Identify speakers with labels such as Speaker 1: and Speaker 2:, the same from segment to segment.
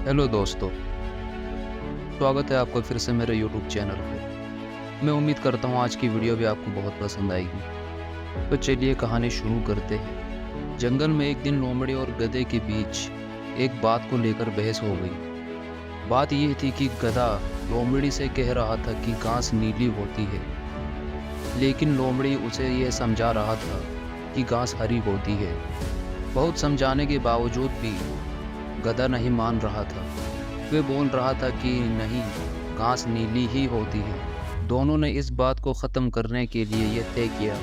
Speaker 1: Hello दोस्तों, स्वागत है आपका फिर से मेरे यूट्यूब चैनल पे। मैं उम्मीद करता हूँ आज की वीडियो भी आपको बहुत पसंद आएगी। तो चलिए कहानी शुरू करते हैं। जंगल में एक दिन लोमड़ी और गधे के बीच एक बात को लेकर बहस हो गई। बात यह थी कि गधा लोमड़ी से कह रहा था कि घास नीली होती है, लेकिन लोमड़ी उसे यह समझा रहा था कि घास हरी होती है। बहुत समझाने के बावजूद भी गधा नहीं मान रहा था। वे बोल रहा था कि नहीं, घास नीली ही होती है। दोनों ने इस बात को ख़त्म करने के लिए यह तय किया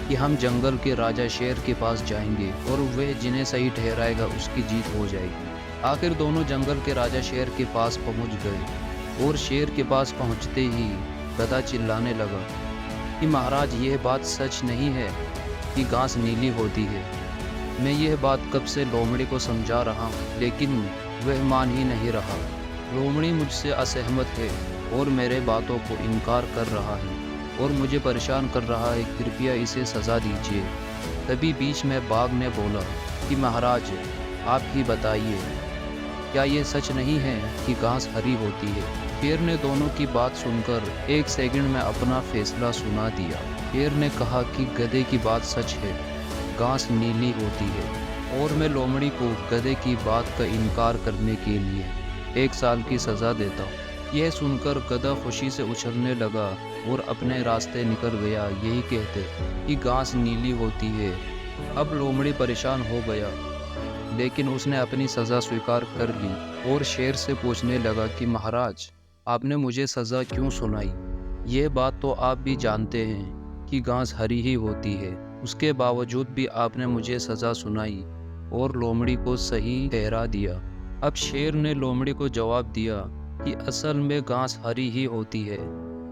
Speaker 1: कि हम जंगल के राजा शेर के पास जाएंगे और वह जिन्हें सही ठहराएगा उसकी जीत हो जाएगी। आखिर दोनों जंगल के राजा शेर के पास पहुंच गए और शेर के पास पहुंचते ही गधा चिल्लाने लगा कि महाराज, यह बात सच नहीं है कि घास नीली होती है। मैं यह बात कब से लोमड़ी को समझा रहा हूँ, लेकिन वह मान ही नहीं रहा। लोमड़ी मुझसे असहमत है और मेरे बातों को इनकार कर रहा है और मुझे परेशान कर रहा है। कृपया इसे सज़ा दीजिए। तभी बीच में बाघ ने बोला कि महाराज, आप ही बताइए, क्या ये सच नहीं है कि घास हरी होती है? शेर ने दोनों की बात सुनकर एक सेकंड में अपना फैसला सुना दिया। शेर ने कहा कि गधे की बात सच है, घास नीली होती है, और मैं लोमड़ी को गधे की बात का इनकार करने के लिए 1 साल की सज़ा देता हूँ। यह सुनकर गधा खुशी से उछलने लगा और अपने रास्ते निकल गया, यही कहते कि घास नीली होती है। अब लोमड़ी परेशान हो गया, लेकिन उसने अपनी सज़ा स्वीकार कर ली और शेर से पूछने लगा कि महाराज, आपने मुझे सज़ा क्यों सुनाई? यह बात तो आप भी जानते हैं कि घास हरी ही होती है, उसके बावजूद भी आपने मुझे सज़ा सुनाई और लोमड़ी को सही ठहरा दिया। अब शेर ने लोमड़ी को जवाब दिया कि असल में घास हरी ही होती है।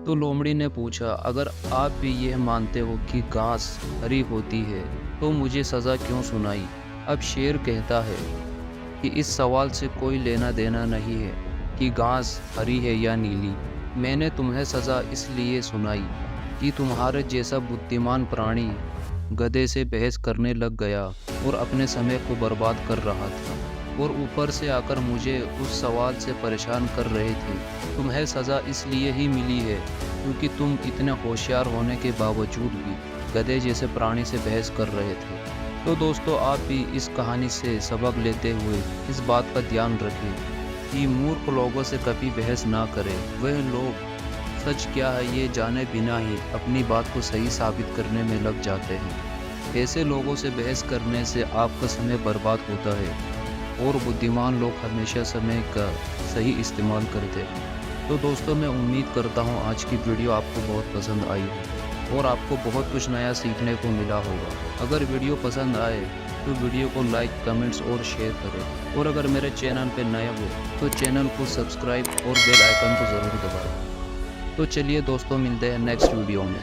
Speaker 1: तो लोमड़ी ने पूछा, अगर आप भी यह मानते हो कि घास हरी होती है तो मुझे सज़ा क्यों सुनाई? अब शेर कहता है कि इस सवाल से कोई लेना देना नहीं है कि घास हरी है या नीली। मैंने तुम्हें सज़ा इसलिए सुनाई कि तुम्हारे जैसा बुद्धिमान प्राणी गधे से बहस करने लग गया और अपने समय को बर्बाद कर रहा था, और ऊपर से आकर मुझे उस सवाल से परेशान कर रहे थे। तुम्हें सज़ा इसलिए ही मिली है क्योंकि तुम इतने होशियार होने के बावजूद भी गधे जैसे प्राणी से बहस कर रहे थे। तो दोस्तों, आप भी इस कहानी से सबक लेते हुए इस बात का ध्यान रखें कि मूर्ख लोगों से कभी बहस ना करें। वह लोग सच क्या है ये जाने बिना ही अपनी बात को सही साबित करने में लग जाते हैं। ऐसे लोगों से बहस करने से आपका समय बर्बाद होता है और बुद्धिमान लोग हमेशा समय का सही इस्तेमाल करते हैं। तो दोस्तों, मैं उम्मीद करता हूँ आज की वीडियो आपको बहुत पसंद आई हो और आपको बहुत कुछ नया सीखने को मिला होगा। अगर वीडियो पसंद आए तो वीडियो को लाइक, कमेंट्स और शेयर करें, और अगर मेरे चैनल पर नए हो तो चैनल को सब्सक्राइब और बेल आइकन को ज़रूर दबाएं। तो चलिए दोस्तों, मिलते हैं नेक्स्ट वीडियो में।